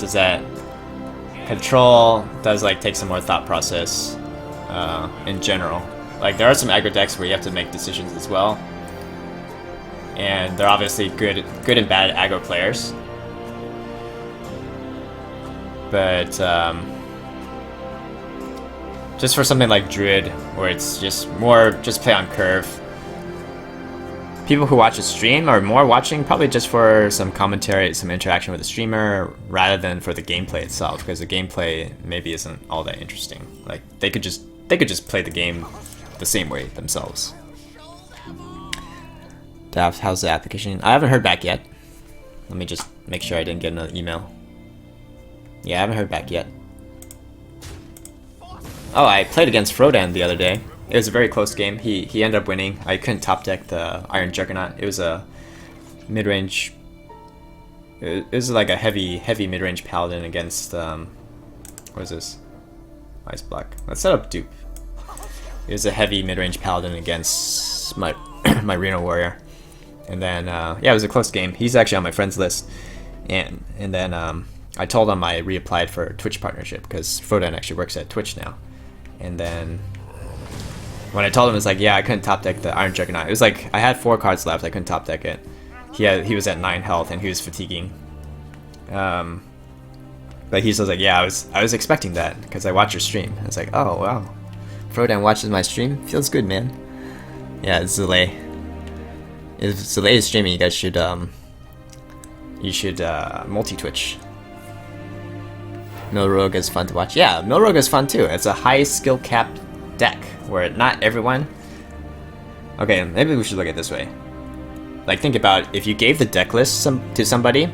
realized is that control does like take some more thought process in general. Like there are some aggro decks where you have to make decisions as well, and they're obviously good and bad aggro players. But just for something like Druid, where it's just more just play on curve, people who watch a stream are more watching probably just for some commentary, some interaction with the streamer, rather than for the gameplay itself, because the gameplay maybe isn't all that interesting. Like they could just play the game the same way themselves. Daft, how's the application? I haven't heard back yet. Let me just make sure I didn't get another email. Yeah, I haven't heard back yet. Oh, I played against Frodan the other day. It was a very close game. He ended up winning. I couldn't top deck the Iron Juggernaut. It was a mid-range... It was like a heavy mid-range paladin against... what is this? Ice Block. Let's set up dupe. It was a heavy mid-range paladin against my Reno Warrior. And then, yeah, it was a close game. He's actually on my friends list. And then, I told him I reapplied for a Twitch partnership, because Frodan actually works at Twitch now. And then... when I told him, it's like, yeah, I couldn't top deck the Iron Juggernaut. It was like, I had 4 cards left, I couldn't top deck it. He was at 9 health, and he was fatiguing. But he was like, yeah, I was expecting that, because I watched your stream. I was like, oh, wow. Frodan watches my stream? Feels good, man. Yeah, it's Zalae. If Zalae is streaming, you guys should, multi-Twitch. Murloc is fun to watch. Yeah, Murloc is fun too. It's a high skill cap deck, where not everyone... Okay, maybe we should look at it this way. Like, think about if you gave the deck list to somebody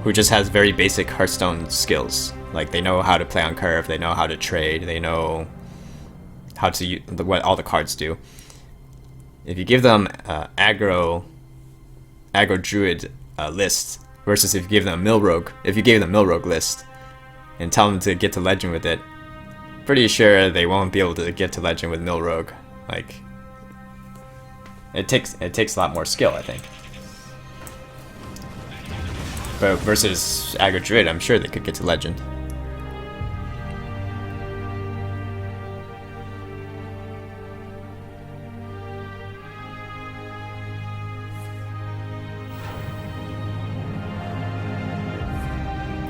who just has very basic Hearthstone skills. Like, they know how to play on curve, they know how to trade, they know how to what all the cards do. If you give them aggro druid list versus if you give them Murloc list and tell them to get to legend with it, pretty sure they won't be able to get to legend with Murloc. Like, it takes a lot more skill, I think. But versus aggro druid, I'm sure they could get to legend.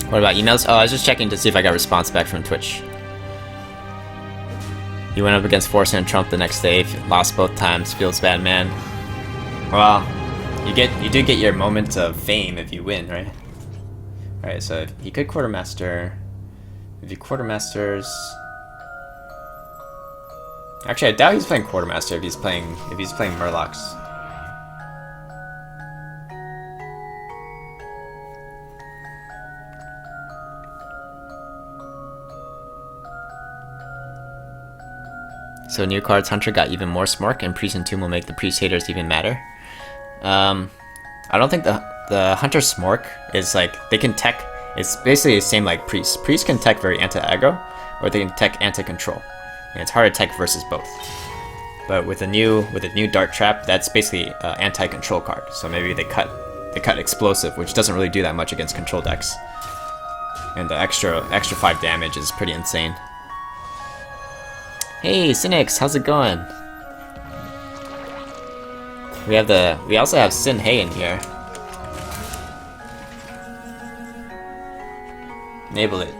What about emails? Oh, I was just checking to see if I got a response back from Twitch. You went up against Force and Trump the next day, lost both times, feels bad, man. Well, you do get your moment of fame if you win, right? Alright, so if he could quartermaster. If he quartermasters... Actually, I doubt he's playing quartermaster if he's playing Murlocs. So new cards, Hunter got even more smork, and Priest and Tomb will make the Priest haters even madder. I don't think the Hunter smork is like, they can tech, it's basically the same like Priest. Priest can tech very anti-aggro, or they can tech anti-control. And it's hard to tech versus both. But with a new Dart Trap, that's basically an anti-control card. So maybe they cut Explosive, which doesn't really do that much against control decks. And the extra 5 damage is pretty insane. Hey, Cynics, how's it going? We also have Sin Hay in here. Enable it.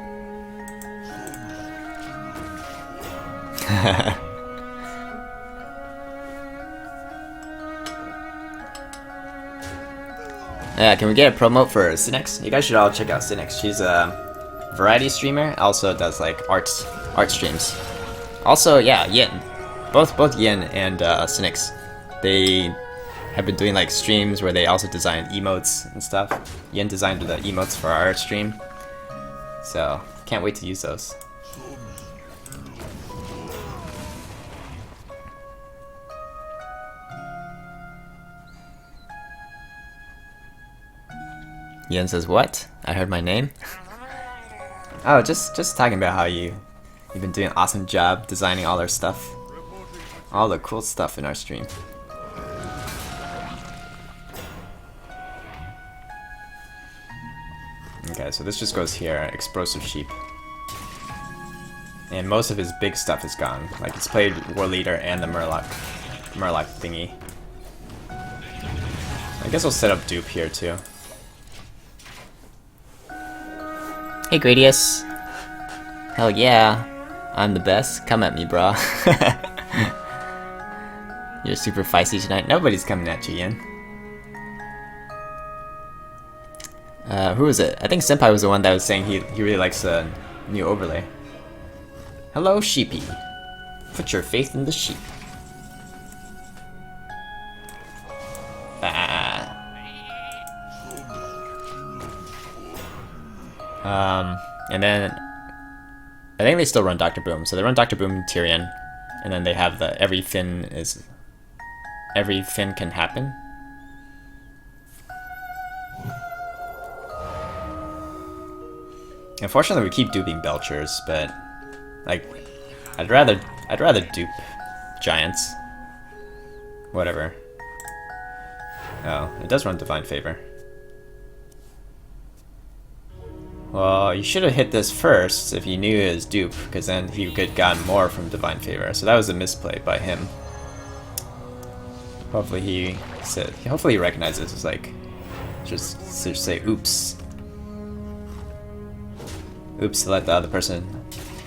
Yeah, can we get a promo for Cynics? You guys should all check out Cynics. She's a variety streamer, also does like art streams. Also, yeah, Yin. Both Yin and Cynics. They have been doing like streams where they also design emotes and stuff. Yin designed the emotes for our stream. So, can't wait to use those. Yin says, what? I heard my name? Oh, just talking about how you've been doing an awesome job designing all our stuff. All the cool stuff in our stream. Okay. Okay, so this just goes here. Explosive Sheep. And most of his big stuff is gone. Like, he's played War Leader and the Murloc thingy. I guess we'll set up dupe here too. Hey Gradius. Hell yeah. I'm the best. Come at me, bro. You're super feisty tonight. Nobody's coming at you, Ian. Who was it? I think Senpai was the one that was saying he really likes the new overlay. Hello, sheepy. Put your faith in the sheep. And then I think they still run Dr. Boom. So they run Dr. Boom Tyrion, and then they have the every fin can happen. Unfortunately, we keep duping Belchers, but like I'd rather dupe Giants. Whatever. Oh, it does run Divine Favor. Well, you should have hit this first if you knew it was dupe, because then he could have gotten more from Divine Favor. So that was a misplay by him. Hopefully he recognizes as like, just say oops. Oops to let the other person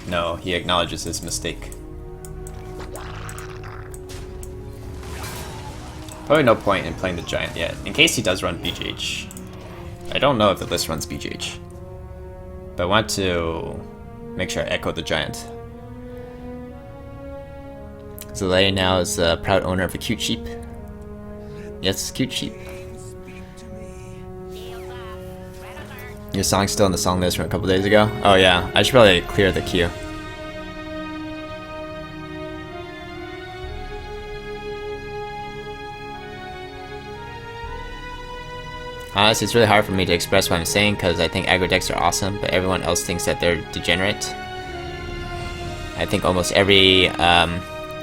know he acknowledges his mistake. Probably no point in playing the Giant yet, in case he does run BGH. I don't know if the list runs BGH. But I want to make sure I echo the Giant. Zalae now is the proud owner of a cute sheep. Yes, cute sheep. Your song's still on the song list from a couple days ago? Oh yeah, I should probably clear the queue. Honestly, it's really hard for me to express what I'm saying because I think aggro decks are awesome, but everyone else thinks that they're degenerate. I think almost every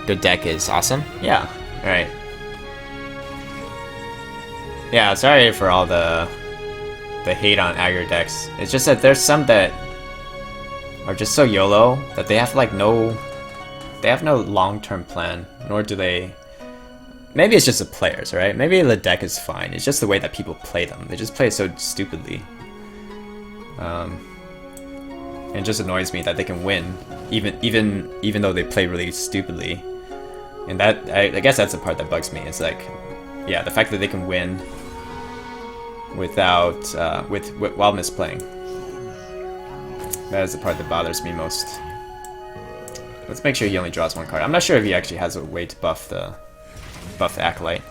good deck is awesome. Yeah, alright. Yeah, sorry for all the hate on aggro decks. It's just that there's some that are just so YOLO that they have like no long-term plan, nor do they. Maybe it's just the players, right? Maybe the deck is fine. It's just the way that people play them. They just play it so stupidly. It just annoys me that they can win, even though they play really stupidly. And that I guess that's the part that bugs me. It's like, yeah, the fact that they can win without while misplaying. That is the part that bothers me most. Let's make sure he only draws one card. I'm not sure if he actually has a way to buff the Acolyte.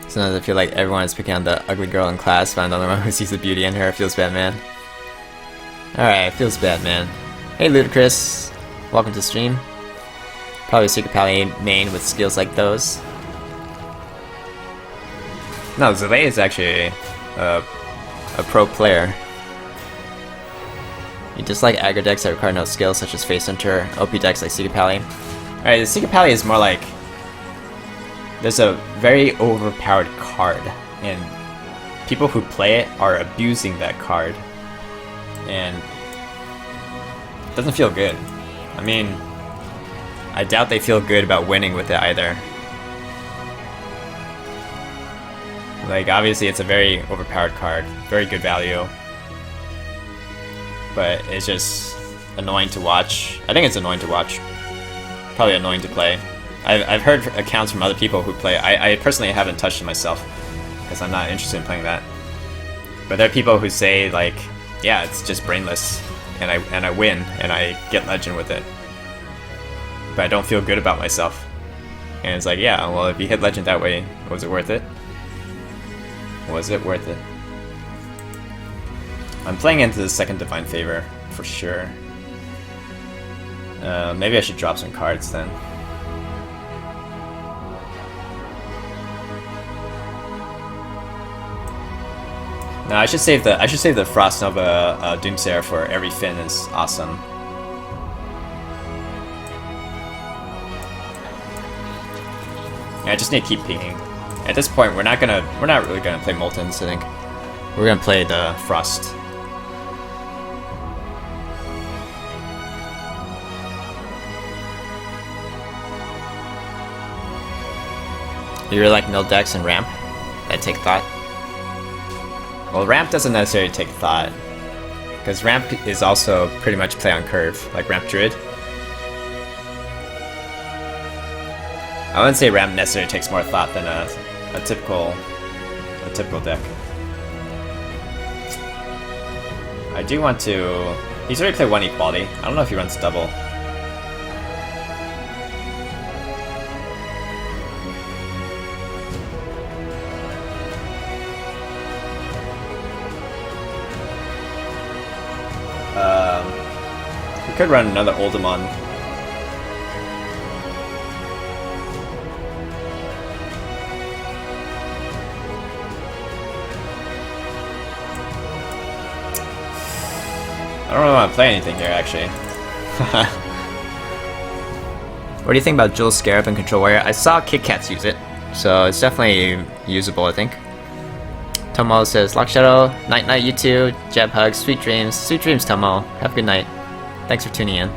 Sometimes I feel like everyone is picking on the ugly girl in class, but I'm the only one who sees the beauty in her. It feels bad, man. Alright, feels bad, man. Hey, Ludicrous. Welcome to stream. Probably a Secret Paly main with skills like those. No, Zalae is actually a pro player. You dislike aggro decks that require no skills, such as Face Hunter, OP decks like Secret Paly. Alright, the Secret Paly is more like there's a very overpowered card, and people who play it are abusing that card, and it doesn't feel good. I mean, I doubt they feel good about winning with it either. Like, obviously it's a very overpowered card, very good value, but it's just annoying to watch. I think it's annoying to watch. Probably annoying to play. I've heard accounts from other people who play. I personally haven't touched it myself because I'm not interested in playing that. But there are people who say like, yeah, it's just brainless, and I win and I get legend with it, but I don't feel good about myself. And it's like, yeah, well, if you hit legend that way, was it worth it? Was it worth it? I'm playing into the second Divine Favor for sure. Maybe I should drop some cards then. No, I should save the Frost Nova Doomsayer for every fin is awesome. Yeah, I just need to keep pinging. At this point, we're not really gonna play Moltens, I think. We're gonna play the Frost. You really like mill decks and ramp that take thought? Well, ramp doesn't necessarily take thought, because ramp is also pretty much play on curve, like ramp druid. I wouldn't say ramp necessarily takes more thought than a typical deck. I do want to. He's already played 1 equality. I don't know if he runs double. He could run another Oldemon. I don't really want to play anything here, actually. What do you think about Jules Scarab and Control Warrior? I saw Kit Kats use it, so it's definitely usable, I think. Tomo says, Lock Shadow, night night you too, jab hugs, sweet dreams, Tomo, have a good night. Thanks for tuning in.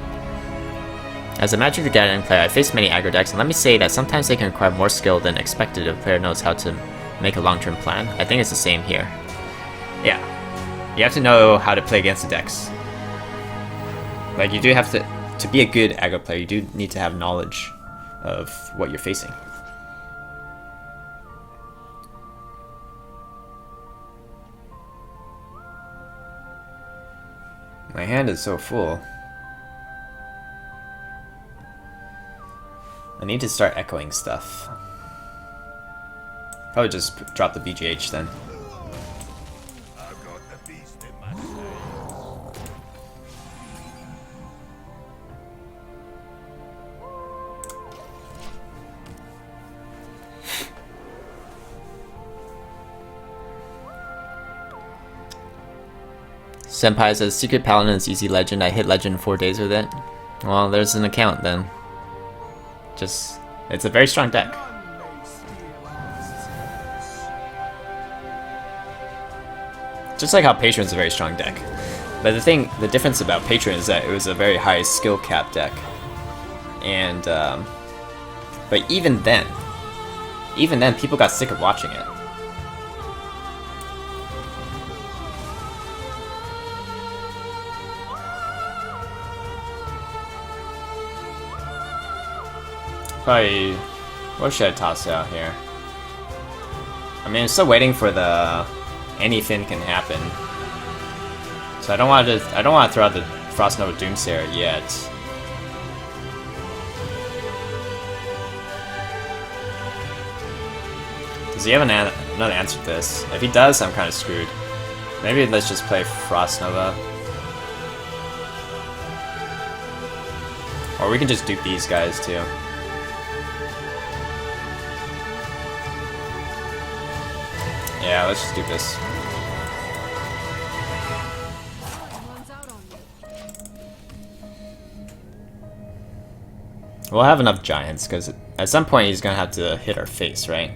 As a Magic the Gathering player, I face many aggro decks, and let me say that sometimes they can require more skill than expected if a player knows how to make a long-term plan. I think it's the same here. Yeah. You have to know how to play against the decks. Like, you do have to be a good aggro player, you do need to have knowledge of what you're facing. My hand is so full. I need to start echoing stuff. Probably just drop the BGH then. Senpai says, Secret Paladin is easy legend. I hit legend in 4 days with it. Well, there's an account then. It's a very strong deck. Just like how Patron's a very strong deck. But the difference about Patron is that it was a very high skill cap deck. And, but even then, people got sick of watching it. Probably, what should I toss out here? I mean, I'm still waiting for the anything can happen. So I don't want to throw out the Frost Nova Doomsayer yet. Does he have another answer to this? If he does, I'm kind of screwed. Maybe let's just play Frost Nova. Or we can just dupe these guys too. Yeah, let's just do this. We'll have enough giants, because at some point he's gonna have to hit our face, right?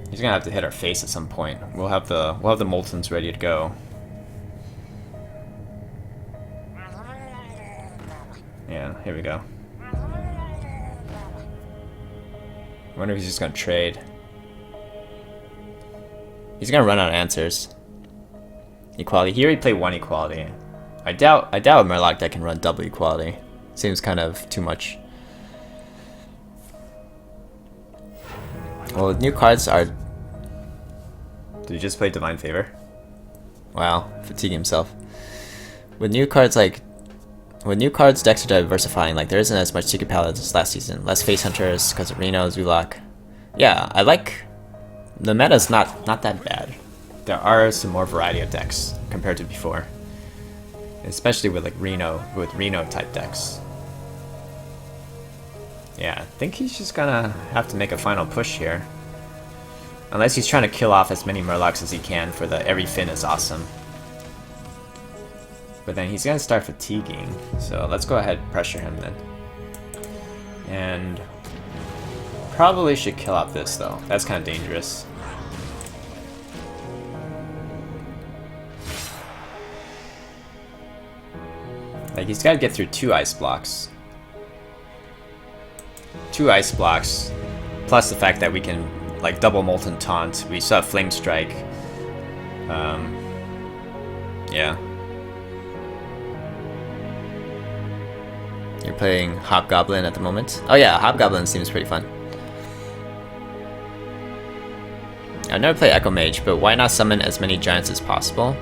He's gonna have to hit our face at some point. We'll have the Moltens ready to go. Yeah, here we go. I wonder if he's just gonna trade. He's gonna run out of answers. Equality. He already played 1 equality. I doubt a Murloc that can run double equality. Seems kind of too much. Well, new cards are. Did he just play Divine Favor? Wow, fatigue himself. With new cards, decks are diversifying. Like, there isn't as much Secret Paladins as last season. Less Face Hunters because of Reno, Zulak. Yeah, I like. The meta's not that bad. There are some more variety of decks compared to before. Especially with Reno type decks. Yeah, I think he's just gonna have to make a final push here. Unless he's trying to kill off as many Murlocs as he can for the every fin is awesome. But then he's gonna start fatiguing, so let's go ahead and pressure him then. And probably should kill out this though. That's kind of dangerous. Like, he's got to get through 2 ice blocks. 2 ice blocks, plus the fact that we can, like, double Molten Taunt. We still have Flame Strike. Yeah. You're playing Hobgoblin at the moment? Oh yeah, Hobgoblin seems pretty fun. I've never played Echo Mage, but why not summon as many giants as possible?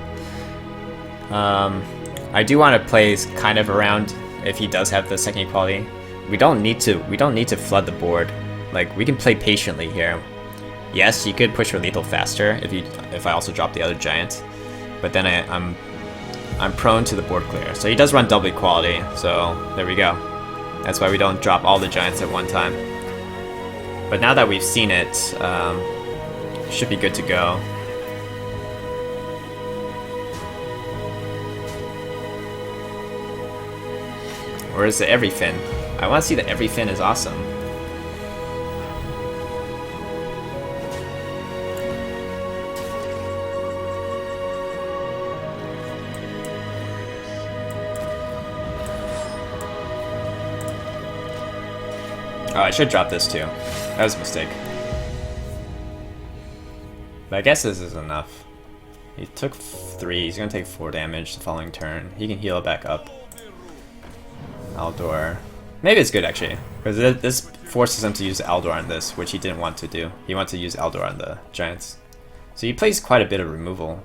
I do want to play kind of around if he does have the second equality. We don't need to flood the board. Like, we can play patiently here. Yes, you could push for lethal faster if I also drop the other giant, but then I'm prone to the board clear. So he does run double equality, so there we go. That's why we don't drop all the giants at one time. But now that we've seen it, should be good to go. Or is it every fin? I want to see that every fin is awesome. Oh, I should drop this too. That was a mistake. But I guess this is enough. He took 3, he's gonna take 4 damage the following turn. He can heal it back up. Aldor. Maybe it's good actually, because this forces him to use Aldor on this, which he didn't want to do. He wanted to use Aldor on the giants. So he plays quite a bit of removal.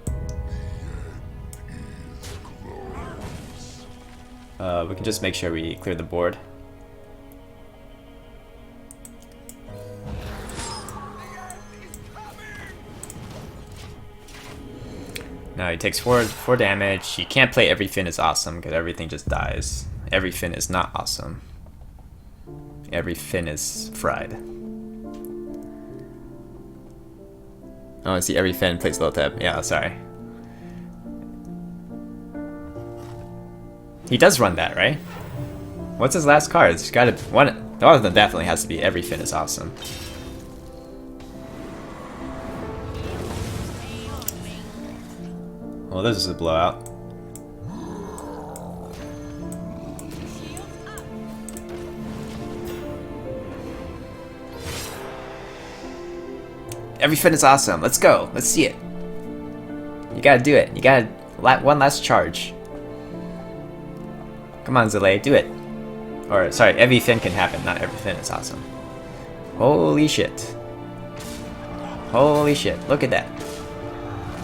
We can just make sure we clear the board. Now he takes 4 damage. You can't play every fin is awesome because everything just dies. Every fin is not awesome. Every fin is fried. Oh, I see every fin plays low tap. Yeah, sorry. He does run that, right? What's his last card? It's gotta one of them definitely has to be every fin is awesome. Well, this is a blowout. Every fin is awesome. Let's go. Let's see it. You gotta do it. You gotta one last charge. Come on, Zalae, do it. Or sorry, every fin can happen. Not every fin is awesome. Holy shit. Holy shit. Look at that.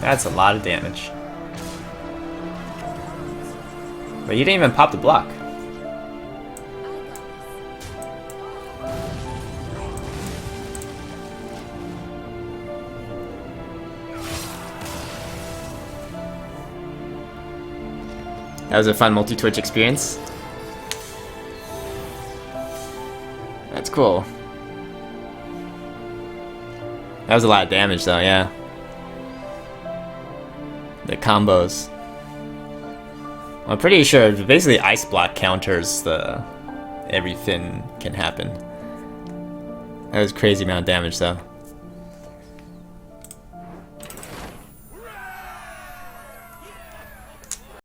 That's a lot of damage. But you didn't even pop the block. That was a fun multi-Twitch experience. That's cool. That was a lot of damage though, yeah. The combos. I'm pretty sure basically ice block counters the every fin can happen. That was crazy amount of damage though.